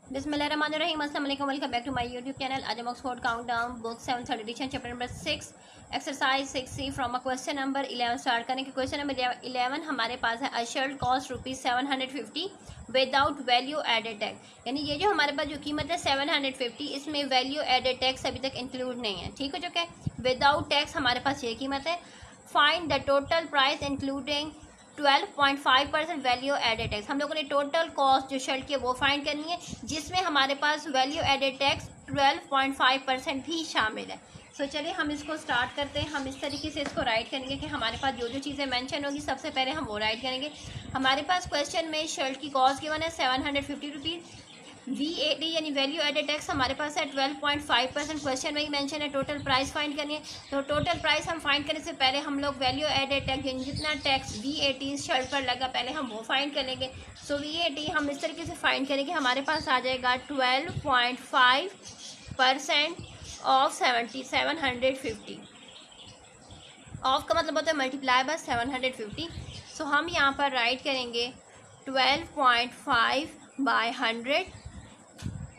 बिस्मिल्लाहिर्रहमानिर्रहीम, अस्सलाम वालेकुम, welcome back to my YouTube channel. आज हम Oxford countdown book 7th edition chapter number 6 exercise 6C from a question number 11 start करेंगे। Question number 11 हमारे पास है, a shirt cost ₹750 without value added tax. यानी ये जो हमारे पास जो कीमत है 750, इसमें वैल्यू एडेड टैक्स अभी तक इंक्लूड नहीं है। ठीक हो चुका है, विदाउट टैक्स हमारे पास ये कीमत है। Find the total price including 12.5% value added tax. हम लोगों ने टोटल कॉस्ट जो शर्ट की है वो फाइंड करनी है, जिसमें हमारे पास वैल्यू एडेड टैक्स 12.5% भी शामिल है। सो चलिए हम इसको स्टार्ट करते हैं। हम इस तरीके से इसको राइट करेंगे कि हमारे पास जो जो चीज़ें मेंशन होगी सबसे पहले हम वो राइट करेंगे। हमारे पास क्वेश्चन में शर्ट की कॉस्ट गिवन है 750 रुपीज़। VAT यानी वैल्यू एडेड टैक्स हमारे पास है 12.5%। क्वेश्चन में ही मेंशन है टोटल प्राइस फाइंड करनी है। तो टोटल प्राइस हम फाइंड करने से पहले हम लोग वैल्यू एडेड टैक्स यानी जितना टैक्स VAT शर्ट पर लगा पहले हम वो फाइंड कर लेंगे। सो VAT हम इस तरीके से फाइंड करेंगे, हमारे पास आ जाएगा 12.5% ऑफ 750। ऑफ का मतलब होता है मल्टीप्लाई बाय 750। सो हम यहाँ पर राइट करेंगे 12.5 बाय 100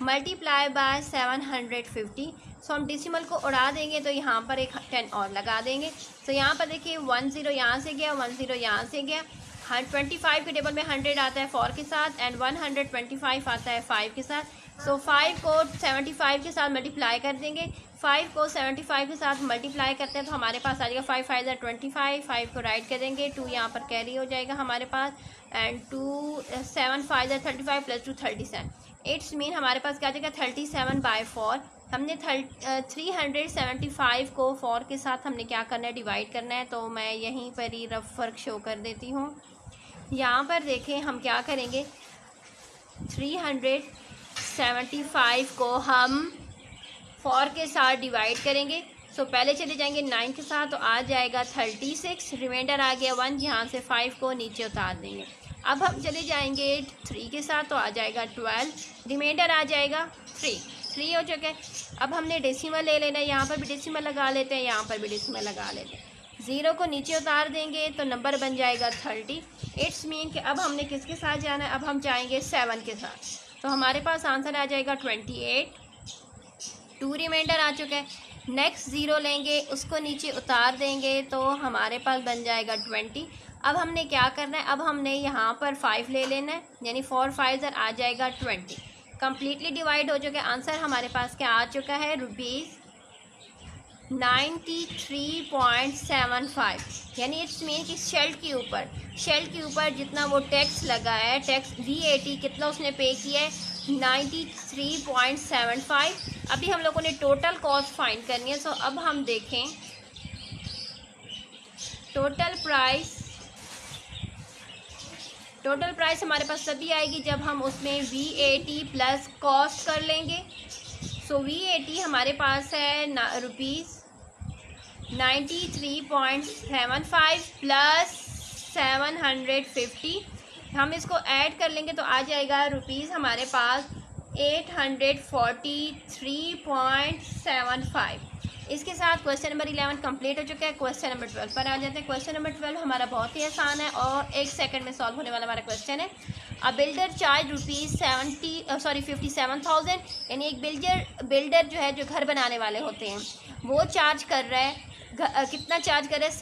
मल्टीप्लाई बाय 750। सो हम डिसिमल को उड़ा देंगे तो यहाँ पर एक 10 और लगा देंगे। तो यहाँ पर देखिए 10 यहाँ से गया, 10 यहाँ से गया। 25 के टेबल में 100 आता है 4 के साथ एंड 125 आता है 5 के साथ। सो 5 को 75 के साथ मल्टीप्लाई कर देंगे। 5 को 75 के साथ मल्टीप्लाई करते हैं तो हमारे पास आ जाएगा 5 5 25। 5 को राइट कर देंगे, 2 यहाँ पर कैरी हो जाएगा हमारे पास एंड 2 7 5 35 प्लस 2 37। इट्स मीन हमारे पास क्या आ जाएगा 37/4। हमने 375 को 4 के साथ हमने क्या करना है, डिवाइड करना है। तो मैं यहीं पर ही रफ वर्क शो कर देती हूँ। यहाँ पर देखें हम क्या करेंगे, 375 को हम 4 के साथ डिवाइड करेंगे। सो पहले चले जाएंगे 9 के साथ तो आ जाएगा 36, रिमाइंडर आ गया 1, यहाँ से 5 को नीचे उतार देंगे। अब हम चले जाएंगे 3 के साथ तो आ जाएगा 12, रिमाइंडर आ जाएगा 3 हो चुके हैं। अब हमने डेसिमल ले लेना है, यहाँ पर भी डेसिमल लगा लेते हैं, यहाँ पर भी डेसिमल लगा लेते हैं। 0 को नीचे उतार देंगे तो नंबर बन जाएगा 30। इट्स मीन कि अब हमने किसके साथ जाना है, अब हम जाएंगे 7 के साथ। तो हमारे पास आंसर आ जाएगा 28। 2 रिमाइंडर आ चुका है। नेक्स्ट 0 लेंगे, उसको नीचे उतार देंगे तो हमारे पास बन जाएगा 20। अब हमने क्या करना है, अब हमने यहाँ पर 5 ले लेना है, यानी 4 5 आ जाएगा 20। कम्प्लीटली डिवाइड हो चुका है। आंसर हमारे पास क्या आ चुका है, ₹93.75। यानी इट्स मीन कि शेल के ऊपर जितना वो टैक्स लगा है, टैक्स VAT कितना उसने पे किया है, 93.75। अभी हम लोगों ने टोटल कॉस्ट फाइंड करनी है। सो अब हम देखें टोटल प्राइस हमारे पास तभी आएगी जब हम उसमें VAT प्लस कॉस्ट कर लेंगे। सो VAT हमारे पास है ₹93.75 प्लस 750। हम इसको ऐड कर लेंगे तो आ जाएगा रुपीज़ हमारे पास 843.75। इसके साथ क्वेश्चन नंबर 11 कंप्लीट हो चुका है। क्वेश्चन नंबर 12 पर आ जाते हैं। क्वेश्चन नंबर 12 हमारा बहुत ही आसान है और 1 सेकंड में सॉल्व होने वाला हमारा क्वेश्चन है। A builder charge ₹57,000। यानी एक बिल्डर जो है, जो घर बनाने वाले होते हैं, वो चार्ज कर रहा है, कितना चार्ज कर रहा है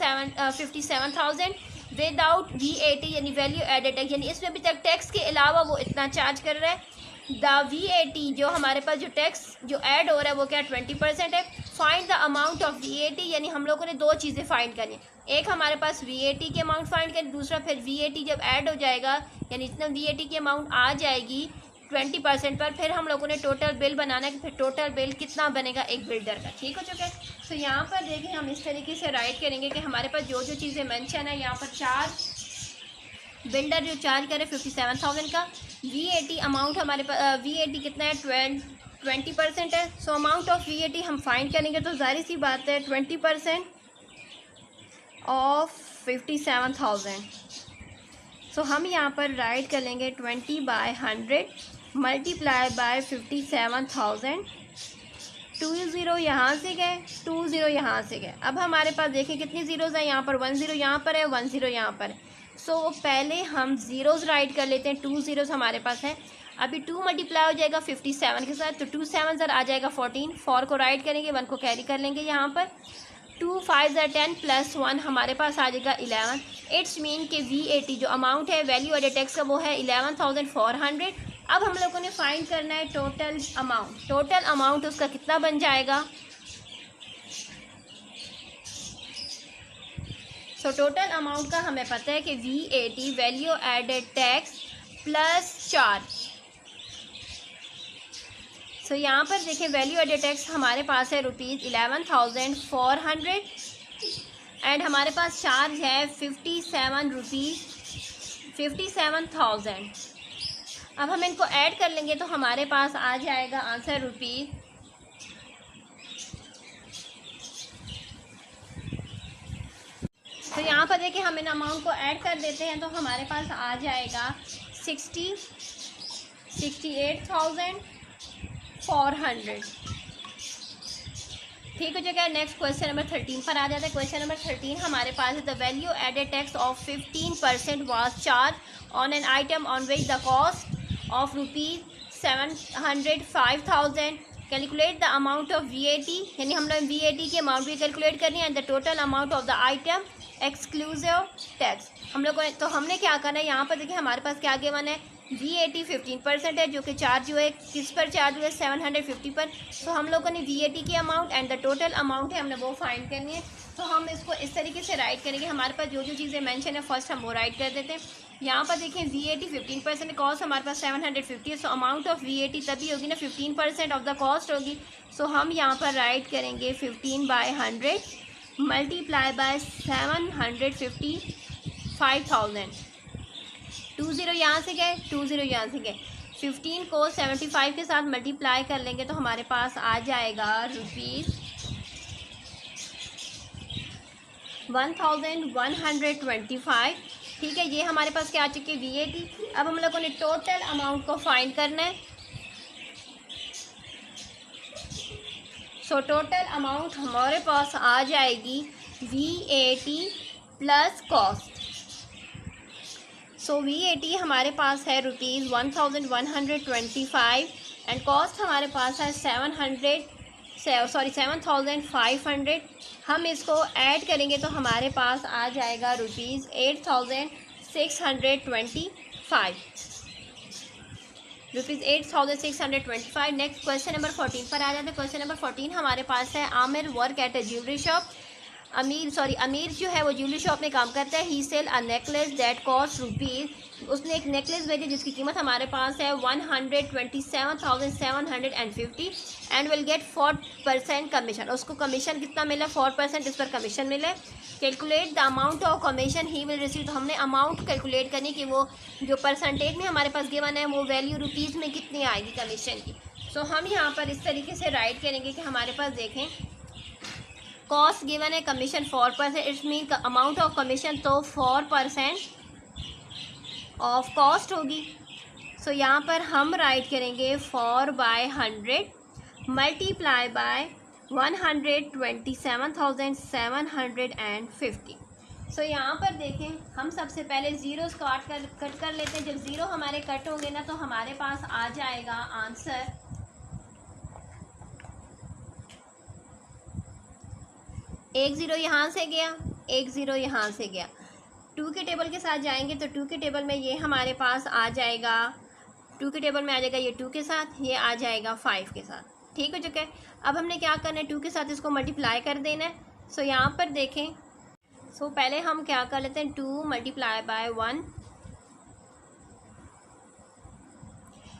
57,000 विदाउट VAT यानी वैल्यू एडेड टैक्स, यानी इसमें भी तक टैक्स के अलावा वो इतना चार्ज कर रहा है। द VAT जो हमारे पास जो टैक्स जो ऐड हो रहा है वो क्या 20% है। Find the amount of VAT, यानी हम लोगों ने 2 चीज़ें फाइंड करनी है। एक हमारे पास VAT की अमाउंट फाइंड करनी, दूसरा फिर VAT जब ऐड हो जाएगा यानी जितना VAT की अमाउंट आ जाएगी 20% पर, फिर हम लोगों ने टोटल बिल बनाना है कि फिर टोटल बिल कितना बनेगा एक बिल्डर का। ठीक हो चुका है। तो यहाँ पर देखिए हम इस तरीके से राइट करेंगे कि हमारे पास जो जो चीज़ें मेंशन है, यहाँ पर 4 बिल्डर जो चार्ज करे 57,000 का। VAT अमाउंट हमारे पास VAT कितना है 20% है। सो अमाउंट ऑफ VAT हम फाइंड करेंगे तो जाहिर सी बात है 20% ऑफ 57,000। सो हम यहाँ पर राइट कर लेंगे 20/100 मल्टीप्लाई बाय 57,000। 20 यहाँ से गए, 20 यहाँ से गए। अब हमारे पास देखें कितनी ज़ीरोज़ हैं, यहाँ पर 10 यहाँ पर है, 10 यहाँ पर है। सो पहले हम ज़ीरोज़ राइट कर लेते हैं। 2 ज़ीरोज़ हमारे पास हैं। अभी 2 मल्टीप्लाई हो जाएगा 57 के साथ, तो 2 7 ज़र आ जाएगा 14, 4 को राइट करेंगे, 1 को कैरी कर लेंगे यहाँ पर, 2 5 ज़र 10 प्लस 1 हमारे पास आ जाएगा 11। इट्स मीन के VAT जो अमाउंट है वैल्यू एडेड टैक्स का वो है 11,400। अब हम लोगों ने फाइंड करना है टोटल अमाउंट। टोटल अमाउंट उसका कितना बन जाएगा? सो टोटल अमाउंट का हमें पता है कि VAT value added tax plus charge. So यहाँ पर देखें वैल्यू एडेड टैक्स हमारे पास है ₹11,400 एंड हमारे पास चार्ज है 57,000। अब हम इनको ऐड कर लेंगे तो हमारे पास आ जाएगा आंसर रुपीज़ तो यहाँ पर देखिए हम इन अमाउंट को ऐड कर देते हैं तो हमारे पास आ जाएगा 68,400। ठीक हो जाएगा। नेक्स्ट क्वेश्चन नंबर 13 पर आ जाता है। क्वेश्चन नंबर 13 हमारे पास है the value added tax of 15% was charge on an item on which the cost of ₹705,000। Calculate the amount of VAT, यानी हम लोग VAT की अमाउंट भी कैलकुलेट करनी है and the total amount of the item exclusive tax. हम लोग को तो हमने क्या करना है, यहाँ पर देखिए हमारे पास क्या गिवन है, VAT 15% है जो कि चार्ज हुए, किस पर चार्ज हुए 750 पर। तो हम लोगों ने VAT की amount and the total amount है हमने वो फाइंड करनी है। तो हम इसको इस तरीके से राइट करेंगे, हमारे पास जो जो चीज़ें मेंशन है फर्स्ट हम वो राइट कर देते हैं। यहाँ पर देखिए VAT 15% कॉस्ट हमारे पास 750 है। सो अमाउंट ऑफ VAT तभी होगी ना 15% ऑफ द कॉस्ट होगी। सो हम यहाँ पर राइट करेंगे 15/100 मल्टीप्लाई बाय 755,000। 20 यहाँ से गए, 20 यहाँ से गए, 15 को 75 के साथ मल्टीप्लाई कर लेंगे तो हमारे पास आ जाएगा ₹1125। ठीक है, ये हमारे पास क्या आ चुकी है VAT। अब हम लोगों ने टोटल अमाउंट को फाइंड करना है। सो टोटल अमाउंट हमारे पास आ जाएगी VAT प्लस कॉस्ट। सो VAT हमारे पास है ₹1125 एंड कॉस्ट हमारे पास है 7,500। हम इसको ऐड करेंगे तो हमारे पास आ जाएगा ₹8,625। नेक्स्ट क्वेश्चन नंबर 14 पर आ जाते हैं। क्वेश्चन नंबर 14 हमारे पास है Aamir work at a jewellery shop. अमीर जो है वो ज्वेलरी शॉप में काम करता है। He sell a necklace that cost rupees, उसने एक नेकलेस भेजी जिसकी कीमत हमारे पास है 127,750 एंड विल गेट 4% कमीशन। उसको कमीशन कितना मिला? 4% इस पर कमीशन मिले। Calculate the amount of commission he will receive. तो हमने अमाउंट कैलकुलेट करनी कि वो जो परसेंटेज में हमारे पास गिवन है वो वैल्यू रुपीज़ में कितनी आएगी कमीशन की। सो हम यहाँ पर इस तरीके से राइट करेंगे कि हमारे पास देखें कॉस्ट गिवन है, commission 4%, it's mean amount of commission तो 4% ऑफ कॉस्ट होगी। सो यहाँ पर हम राइट करेंगे 4/100 मल्टीप्लाई बाय 127,750। सो यहाँ पर देखें हम सबसे पहले ज़ीरो कट कर लेते हैं। जब ज़ीरो हमारे कट होंगे ना तो हमारे पास आ जाएगा आंसर एक ज़ीरो यहाँ से गया, एक ज़ीरो यहाँ से गया। 2 के टेबल के साथ जाएंगे तो 2 के टेबल में ये हमारे पास आ जाएगा, 2 के टेबल में आ जाएगा ये 2 के साथ, ये आ जाएगा 5 के साथ। ठीक हो चुका है। अब हमने क्या करना है, 2 के साथ इसको मल्टीप्लाई कर देना है। सो यहाँ पर देखें, सो पहले हम क्या कर लेते हैं, 2 मल्टीप्लाई बाय 1,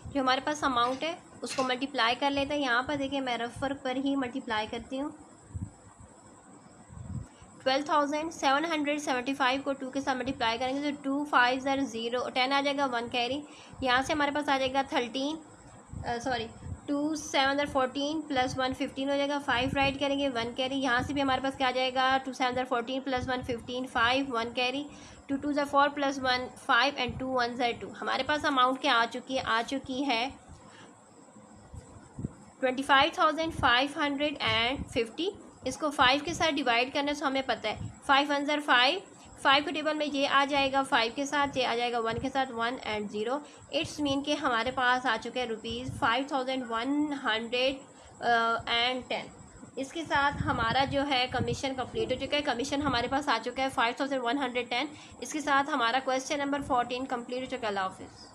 जो हमारे पास अमाउंट है उसको मल्टीप्लाई कर लेते हैं। यहाँ पर देखें मैं रफ वर्क पर ही मल्टीप्लाई करती हूँ। 12,775 को 2 के साथ मल्टीप्लाई करेंगे तो 2 5 0 10 आ जाएगा, 1 कैरी। यहाँ से हमारे पास आ जाएगा 2 7 14 प्लस 1 15 हो जाएगा, 5 राइट करेंगे, 1 कैरी। यहाँ से भी हमारे पास क्या आ जाएगा, 2 7 14 प्लस 1 15 5 1 कैरी, 2 2 4 प्लस 1 5 एंड 2 1 2। हमारे पास अमाउंट क्या आ चुकी है 25,550। इसको 5 के साथ डिवाइड करने से हमें पता है 5 1 5, 5 के टेबल में ये आ जाएगा 5 के साथ, ये आ जाएगा 1 के साथ, 1 एंड 0। इट्स मीन कि हमारे पास आ चुके हैं ₹5110। इसके साथ हमारा जो है कमीशन कंप्लीट हो चुका है। कमीशन हमारे पास आ चुका है 5110। इसके साथ हमारा क्वेश्चन नंबर 14 कंप्लीट हो चुका है। अल्लाह हाफिज़।